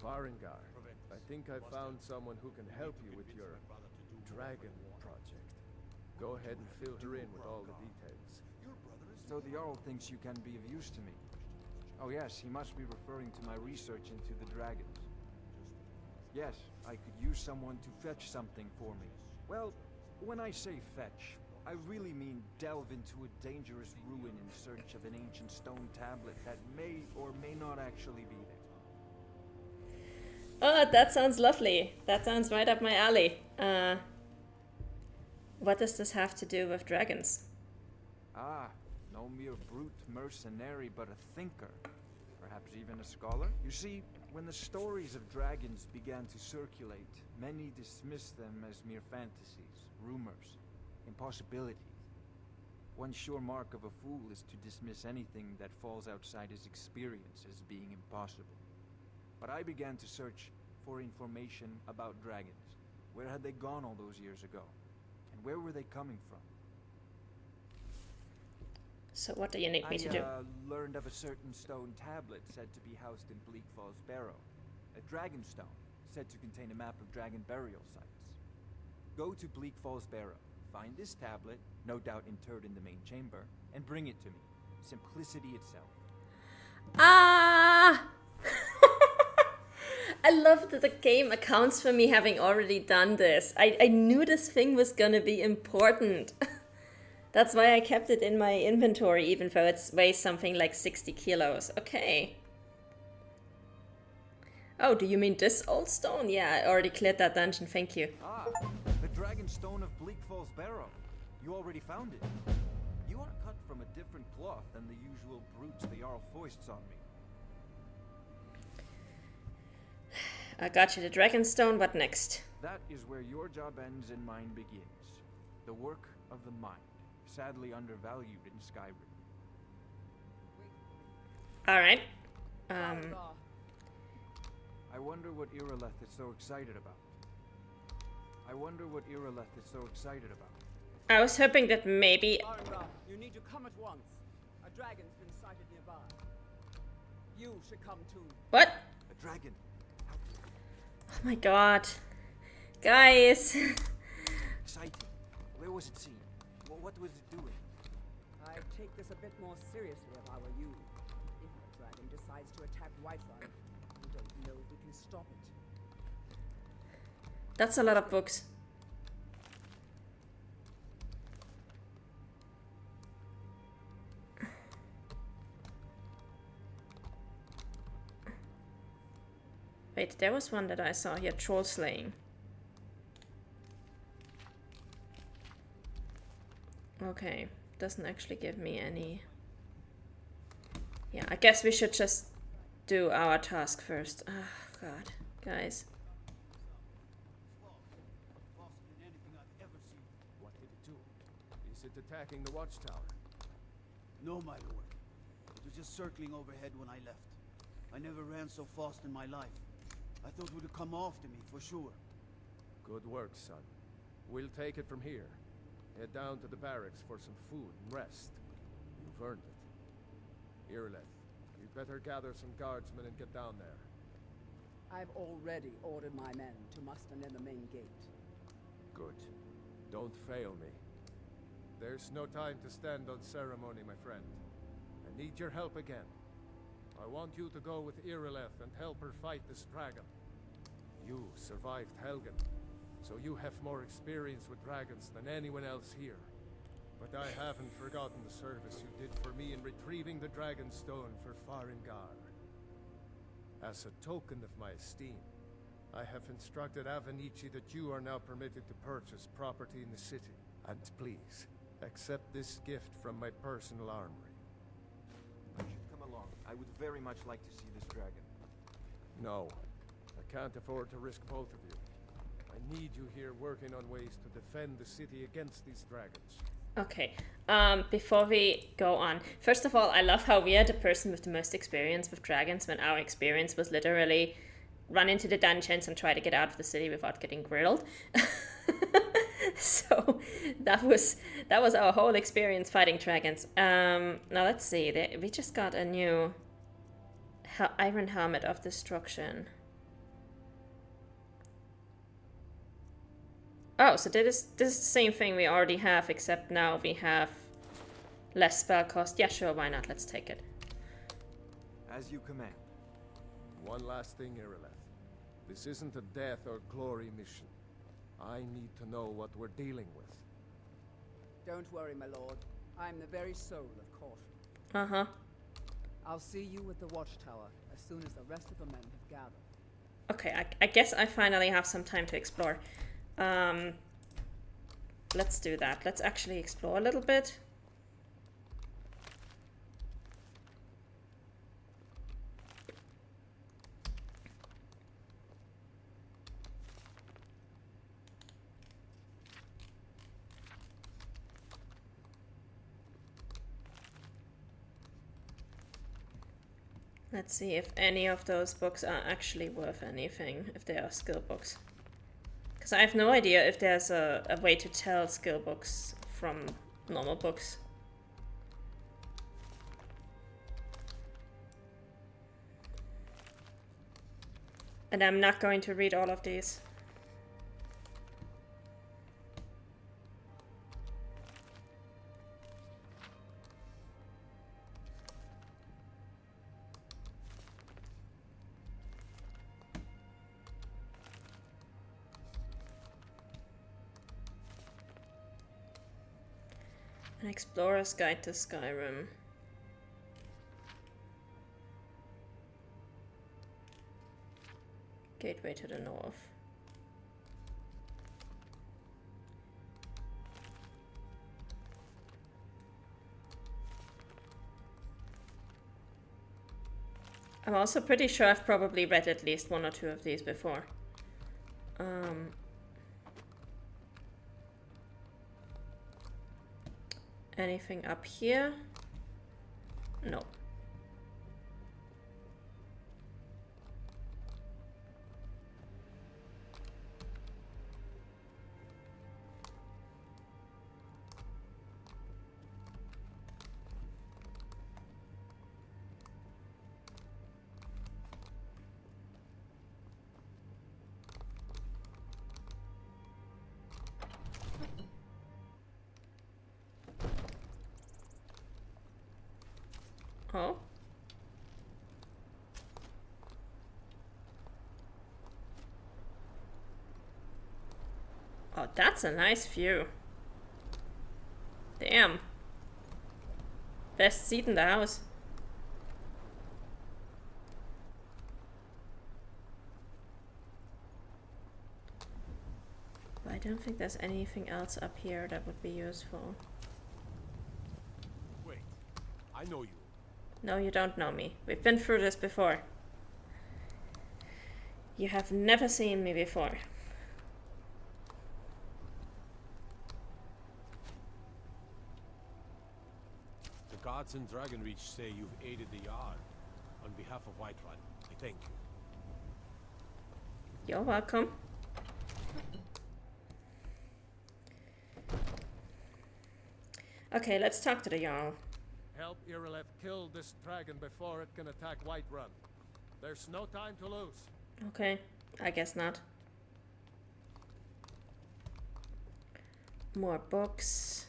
Farengar, I think I found someone who can help you with your dragon project. Go ahead and fill her in with all the details. So the Jarl thinks you can be of use to me. Oh yes, he must be referring to my research into the dragons. Yes, I could use someone to fetch something for me. Well, when I say fetch, I really mean delve into a dangerous ruin in search of an ancient stone tablet that may or may not actually be there. Oh, that sounds lovely. That sounds right up my alley. What does this have to do with dragons? Ah, no mere brute mercenary, but a thinker. Perhaps even a scholar? You see, when the stories of dragons began to circulate, many dismissed them as mere fantasies, rumors, impossibilities. One sure mark of a fool is to dismiss anything that falls outside his experience as being impossible. But I began to search for information about dragons. Where had they gone all those years ago? And where were they coming from? So what do you need me to do? I learned of a certain stone tablet said to be housed in Bleak Falls Barrow. A dragon stone, said to contain a map of dragon burial sites. Go to Bleak Falls Barrow, find this tablet, no doubt interred in the main chamber, and bring it to me. Simplicity itself. Ah! I love that the game accounts for me having already done this. I knew this thing was gonna be important. That's why I kept it in my inventory, even though it weighs something like 60 kilos. Okay. Oh, do you mean this old stone? Yeah, I already cleared that dungeon, thank you. Ah, the dragon stone of Bleak Falls Barrow. You already found it. You are cut from a different cloth than the usual brutes the Jarl foists on me. I got you the dragon stone, what next? That is where your job ends and mine begins. The work of the mind. Sadly undervalued in Skyrim. Alright. I wonder what Irileth is so excited about. I was hoping that maybe... You need to come at once. A dragon's been sighted nearby. You should come too. What? A dragon. Oh my god. Guys. Exciting. Where was it seen? What was it doing? I'd take this a bit more seriously if I were you. If a dragon decides to attack Whiterun, we don't know if we can stop it. That's a lot of books. Wait, there was one that I saw here, troll slaying. Okay, doesn't actually give me any... Yeah, I guess we should just do our task first. Oh, God. Guys. What did it do? Is it attacking the watchtower? No, my lord. It was just circling overhead when I left. I never ran so fast in my life. I thought it would come after me, for sure. Good work, son. We'll take it from here. Head down to the barracks for some food and rest. You've earned it. Irileth, you'd better gather some guardsmen and get down there. I've already ordered my men to muster near the main gate. Good. Don't fail me. There's no time to stand on ceremony, my friend. I need your help again. I want you to go with Irileth and help her fight this dragon. You survived Helgen, so you have more experience with dragons than anyone else here. But I haven't forgotten the service you did for me in retrieving the dragon stone for Farengar. As a token of my esteem, I have instructed Avenici that you are now permitted to purchase property in the city. And please, accept this gift from my personal armory. I should come along. I would very much like to see this dragon. No, I can't afford to risk both of you. I need you here working on ways to defend the city against these dragons. Okay, before we go on, first of all, I love how we are the person with the most experience with dragons when our experience was literally run into the dungeons and try to get out of the city without getting grilled. So that was our whole experience fighting dragons. Now let's see, we just got a new Iron Helmet of Destruction. Oh, so this is the same thing we already have, except now we have less spell cost. Yeah, sure, why not? Let's take it. As you command. One last thing, Irileth. This isn't a death or glory mission. I need to know what we're dealing with. Don't worry, my lord. I'm the very soul of caution. Uh-huh. I'll see you at the watchtower as soon as the rest of the men have gathered. Okay, I guess I finally have some time to explore. Let's do that. Let's actually explore a little bit. Let's see if any of those books are actually worth anything, if they are skill books. Because I have no idea if there's a way to tell skill books from normal books. And I'm not going to read all of these. An Explorer's Guide to Skyrim. Gateway to the North. I'm also pretty sure I've probably read at least one or two of these before. Anything up here? No. Oh. Oh, that's a nice view. Damn. Best seat in the house. But I don't think there's anything else up here that would be useful. Wait, I know you. No, you don't know me. We've been through this before. You have never seen me before. The guards in Dragonreach say you've aided the Jarl. On behalf of Whiterun, I thank you. You're welcome. Okay, let's talk to the Jarl. Help Irileth kill this dragon before it can attack Whiterun. There's no time to lose. Okay, I guess not. More books.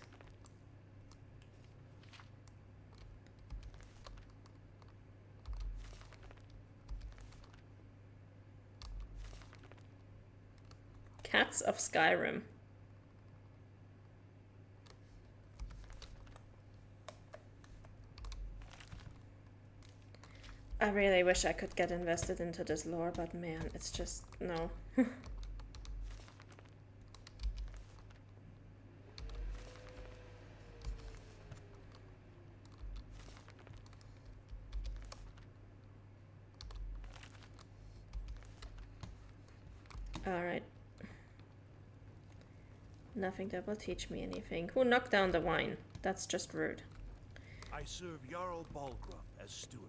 Cats of Skyrim. I really wish I could get invested into this lore, but man, it's just no. Alright. Nothing that will teach me anything. Who knocked down the wine? That's just rude. I serve Jarl Balgruuf as steward.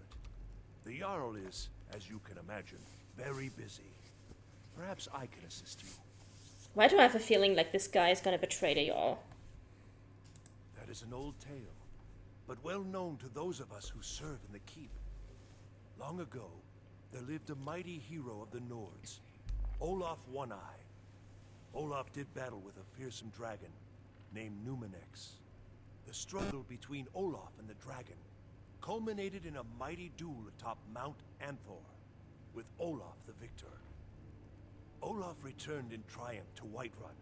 The Jarl is, as you can imagine, very busy. Perhaps I can assist you. Why do I have a feeling like this guy is gonna betray the Jarl? That is an old tale, but well known to those of us who serve in the keep. Long ago, there lived a mighty hero of the Nords, Olaf One-Eye. Olaf did battle with a fearsome dragon named Numenex. The struggle between Olaf and the dragon culminated in a mighty duel atop Mount Anthor, with Olaf the victor. Olaf returned in triumph to Whiterun.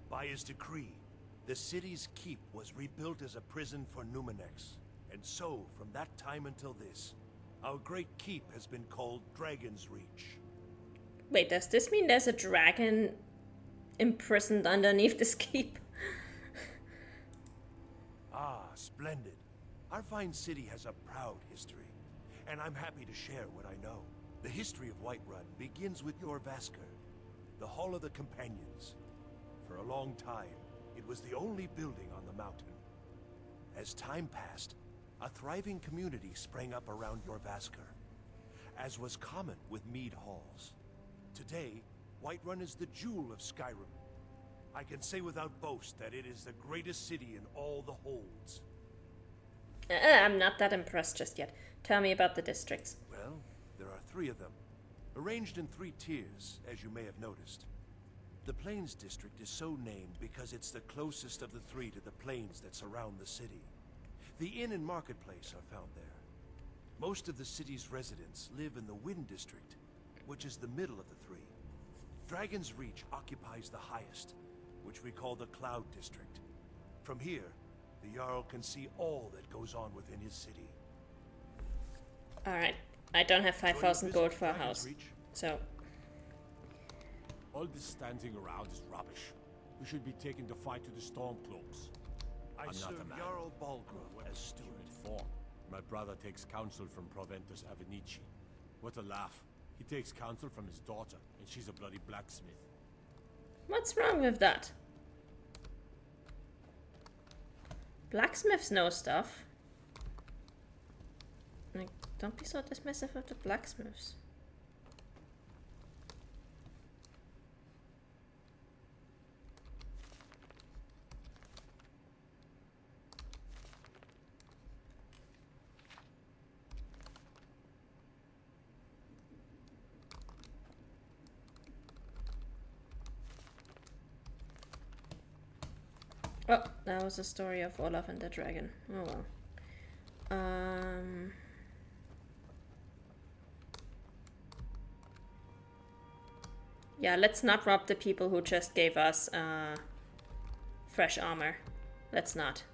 By his decree, the city's keep was rebuilt as a prison for Numenex. And so, from that time until this, our great keep has been called Dragon's Reach. Wait, does this mean there's a dragon imprisoned underneath this keep? Ah, splendid. Our fine city has a proud history, and I'm happy to share what I know. The history of Whiterun begins with your Vasker, the Hall of the Companions. For a long time, it was the only building on the mountain. As time passed, a thriving community sprang up around your Vasker, as was common with mead halls. Today, Whiterun is the jewel of Skyrim. I can say without boast that it is the greatest city in all the holds. I'm not that impressed just yet. Tell me about the districts. Well, there are 3 of them, arranged in 3 tiers, as you may have noticed. The Plains District is so named because it's the closest of the 3 to the plains that surround the city. The inn and marketplace are found there. Most of the city's residents live in the Wind District, which is the middle of the 3. Dragon's Reach occupies the highest, which we call the Cloud District. From here, the Jarl can see all that goes on within his city. Alright, I don't have 5,000 gold for a house, so... All this standing around is rubbish. We should be taking the fight to the Stormcloaks. I I'm serve not a man. Jarl Balgraf as steward. For my brother takes counsel from Proventus Avenici. What a laugh. He takes counsel from his daughter, and she's a bloody blacksmith. What's wrong with that? Blacksmiths know stuff. Like, don't be so dismissive of the blacksmiths. Oh, that was the story of Olaf and the dragon. Oh well. Yeah, let's not rob the people who just gave us fresh armor. Let's not.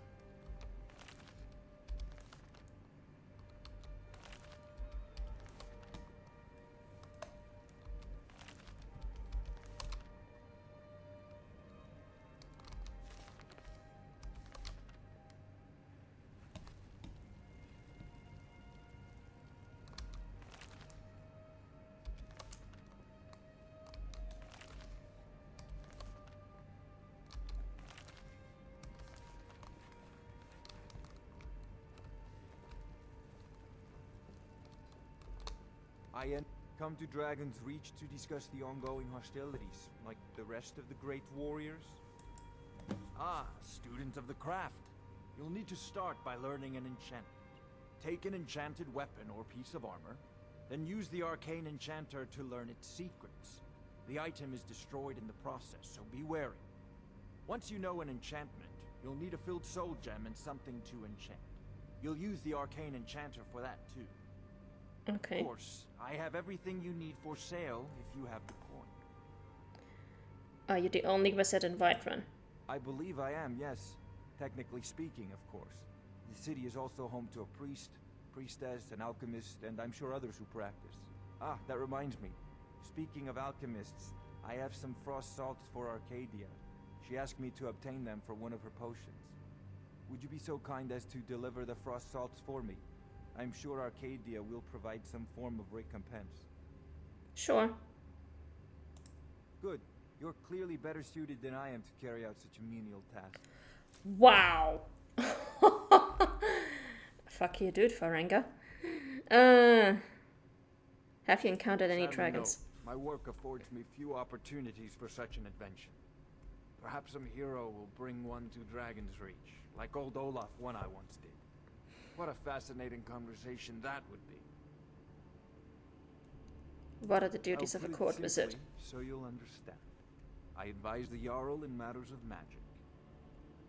I come to Dragon's Reach to discuss the ongoing hostilities, like the rest of the great warriors. Ah, student of the craft. You'll need to start by learning an enchantment. Take an enchanted weapon or piece of armor, then use the arcane enchanter to learn its secrets. The item is destroyed in the process, so be wary. Once you know an enchantment, you'll need a filled soul gem and something to enchant. You'll use the arcane enchanter for that too. Okay. Of course, I have everything you need for sale if you have the coin. Are you the only wizard in Whiterun? I believe I am, yes. Technically speaking, of course. The city is also home to a priest, priestess, an alchemist, and I'm sure others who practice. Ah, that reminds me. Speaking of alchemists, I have some frost salts for Arcadia. She asked me to obtain them for one of her potions. Would you be so kind as to deliver the frost salts for me? I'm sure Arcadia will provide some form of recompense. Sure. Good. You're clearly better suited than I am to carry out such a menial task. Wow. Fuck you, dude, Farenga. Have you encountered any Sadly, dragons? no. My work affords me few opportunities for such an adventure. Perhaps some hero will bring one to Dragon's Reach, like old Olaf one I once did. What a fascinating conversation that would be. What are the duties I'll of a put it court wizard? simply, so you'll understand. I advise the Jarl in matters of magic.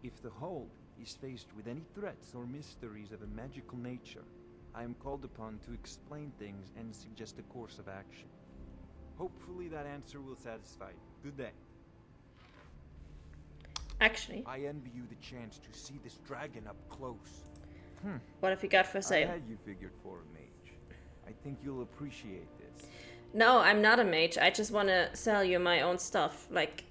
If the Hold is faced with any threats or mysteries of a magical nature, I am called upon to explain things and suggest a course of action. Hopefully that answer will satisfy you. Good day. Actually, I envy you the chance to see this dragon up close. what have you got for I sale? had you figured for a mage. I think you'll appreciate this. No, I'm not a mage. I just want to sell you my own stuff. Like,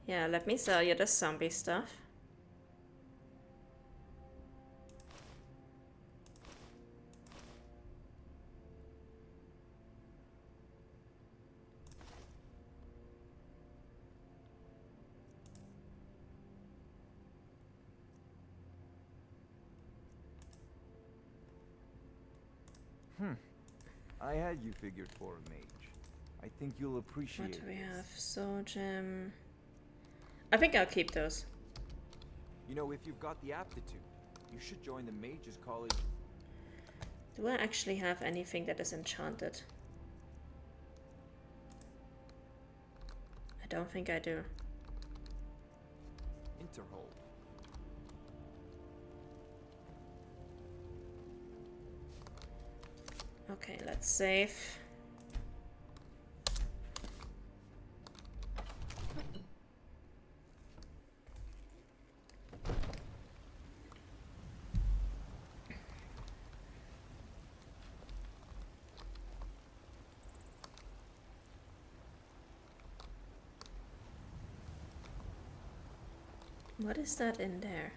yeah, let me sell you the zombie stuff. I had you figured for a mage. I think you'll appreciate What do we this. have? Soul gem. I think I'll keep those. You know, if you've got the aptitude, you should join the Mages College. Do I actually have anything that is enchanted? I don't think I do. Interhold. Okay, let's save. What is that in there?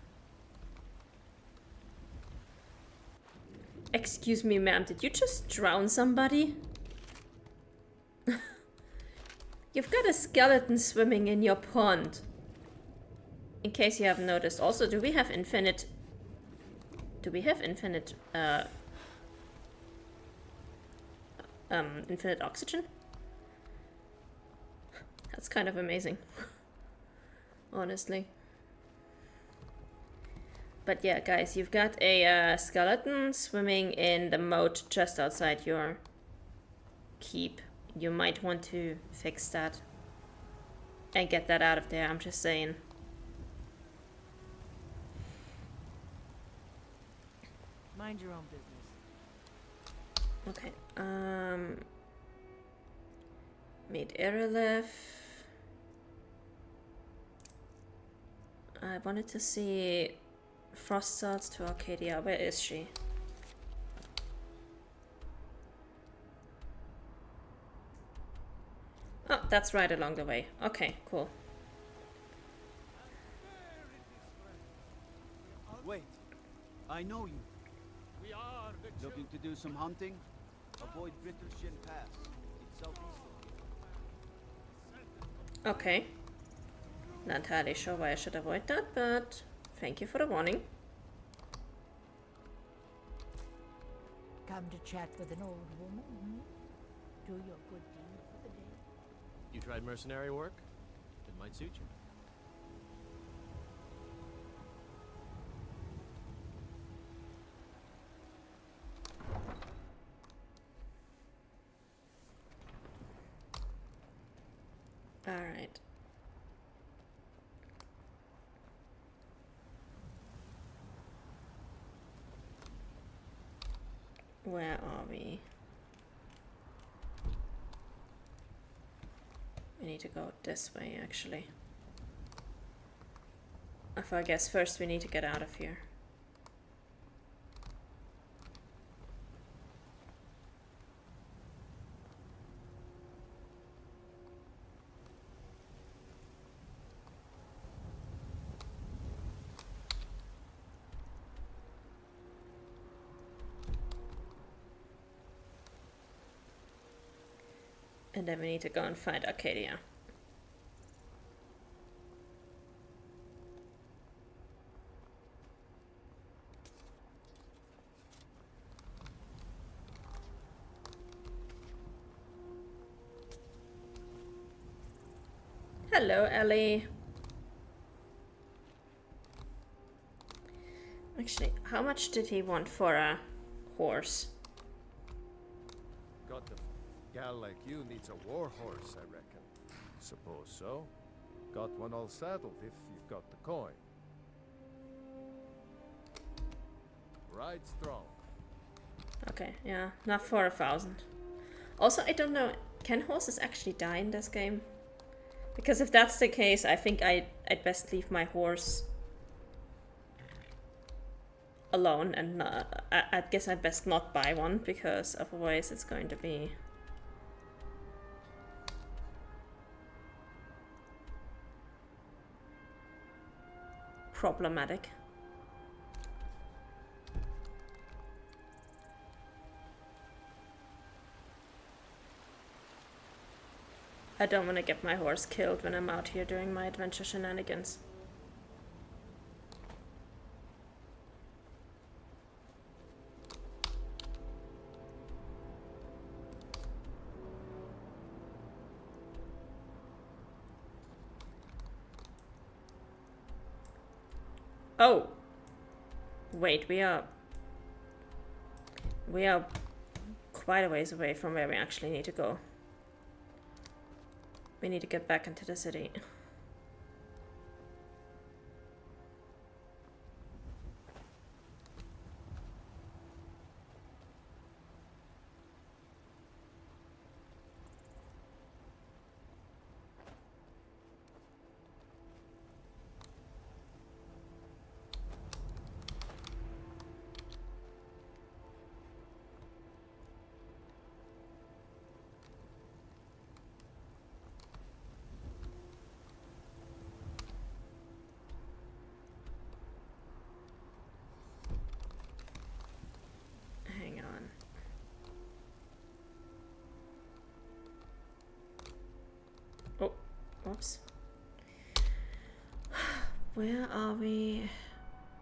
Excuse me, ma'am, did you just drown somebody? You've got a skeleton swimming in your pond. In case you haven't noticed. Also, do we have infinite... infinite oxygen? That's kind of amazing. Honestly. But yeah, guys, you've got a skeleton swimming in the moat just outside your keep. You might want to fix that and get that out of there, I'm just saying. Mind your own business. Okay, meet Irileth. I wanted to see Frost Salts to Arcadia. Where is she? Oh, that's right along the way. Okay, cool. Wait, I know you. Looking to do some hunting? Avoid Brittleshin Pass. It's southeast of here. Okay. Not entirely sure why I should avoid that, but thank you for the warning. Come to chat with an old woman, hmm? Do your good deed for the day. You tried mercenary work? It might suit you. All right. Where are we? We need to go this way, actually. I guess first we need to get out of here. And then we need to go and find Arcadia. Hello, Ellie. Actually, how much did he want for a horse? got the gal like you needs a war horse, I reckon. Suppose so. Got one all saddled if you've got the coin. Ride strong. Okay, yeah, not for 1,000. Also, I don't know, can horses actually die in this game? Because if that's the case, I think I'd best leave my horse alone, and I guess I'd best not buy one, because otherwise it's going to be problematic. I don't want to get my horse killed when I'm out here doing my adventure shenanigans. Oh! Wait, we are quite a ways away from where we actually need to go. We need to get back into the city. Hang on. Oh, whoops. Where are we?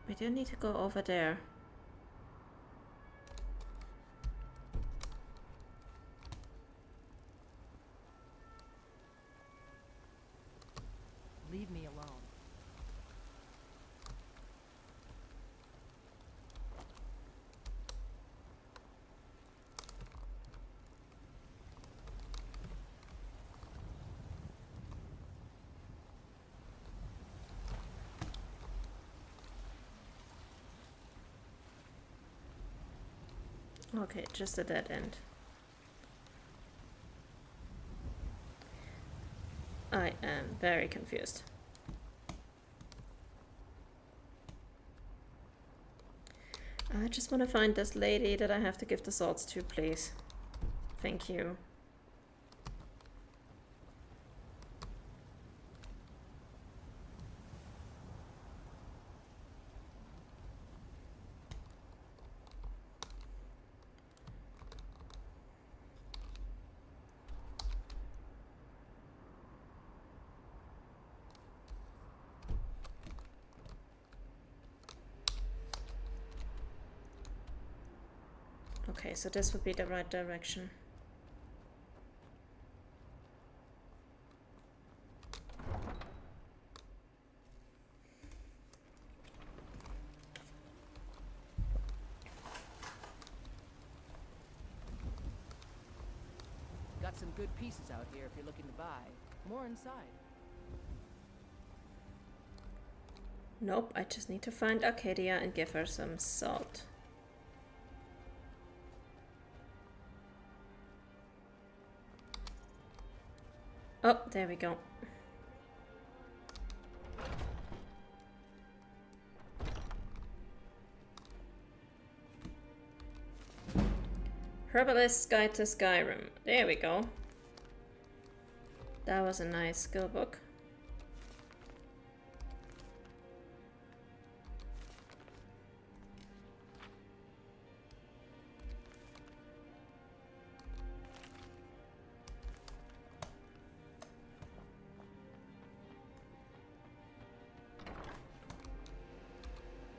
We do need to go over there. Leave me alone. Okay, just a dead end. I am very confused. I just want to find this lady that I have to give the swords to, please. Thank you. Okay, so this would be the right direction. Got some good pieces out here if you're looking to buy. More inside. Nope, I just need to find Arcadia and give her some salt. Oh, there we go. Herbalist's Guide to Skyrim. There we go. That was a nice skill book.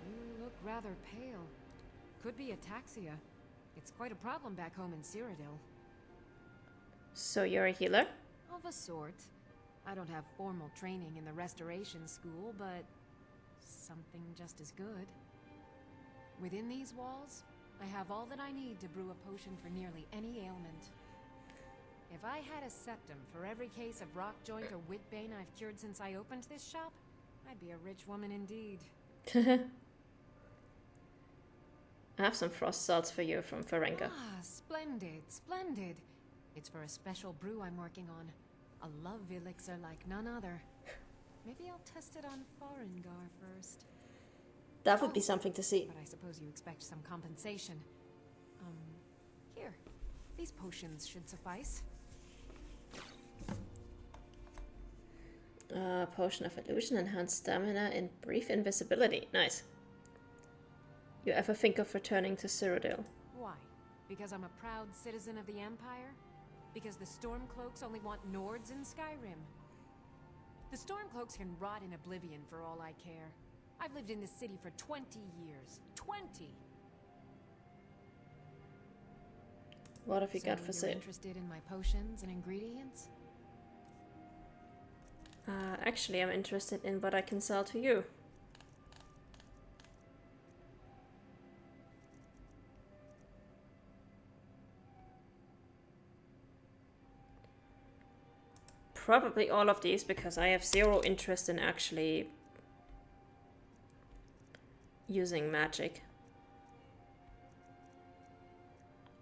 You look rather pale. Could be ataxia. It's quite a problem back home in Cyrodiil. So you're a healer? Of a sort. I don't have formal training in the restoration school, but something just as good. Within these walls, I have all that I need to brew a potion for nearly any ailment. If I had a septum for every case of rock joint or whitbane I've cured since I opened this shop, I'd be a rich woman indeed. I have some frost salts for you from Ferenga. Ah, splendid, splendid. It's for a special brew I'm working on. A love elixir like none other. Maybe I'll test it on Farengar first. That would be something to see. But I suppose you expect some compensation. Here. These potions should suffice. Potion of illusion, enhanced stamina, and brief invisibility. Nice. You ever think of returning to Cyrodiil? Why? Because I'm a proud citizen of the Empire? Because the Stormcloaks only want Nords in Skyrim? The Stormcloaks can rot in oblivion for all I care. I've lived in this city for 20 years. 20! What have you got for you're sale? Interested in my potions and ingredients? Actually, I'm interested in what I can sell to you. Probably all of these, because I have zero interest in actually using magic.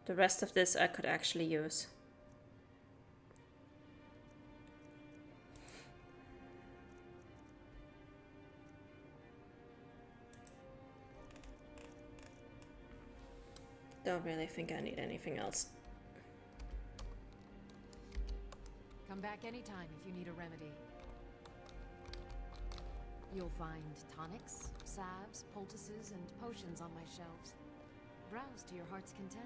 The rest of this I could actually use. Don't really think I need anything else. Come back anytime if you need a remedy. You'll find tonics, salves, poultices, and potions on my shelves. Browse to your heart's content.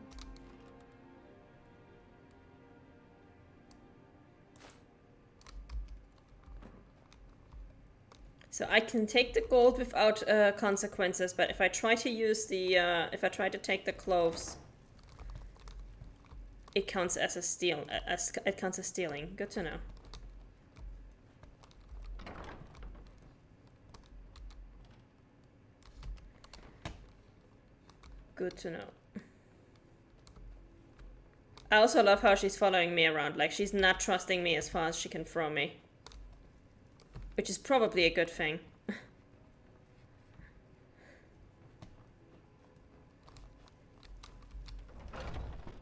So I can take the gold without consequences, but if I try to use the, if I try to take the cloves, it counts as a steal. It counts as stealing. Good to know. Good to know. I also love how she's following me around. Like, she's not trusting me as far as she can throw me. Which is probably a good thing.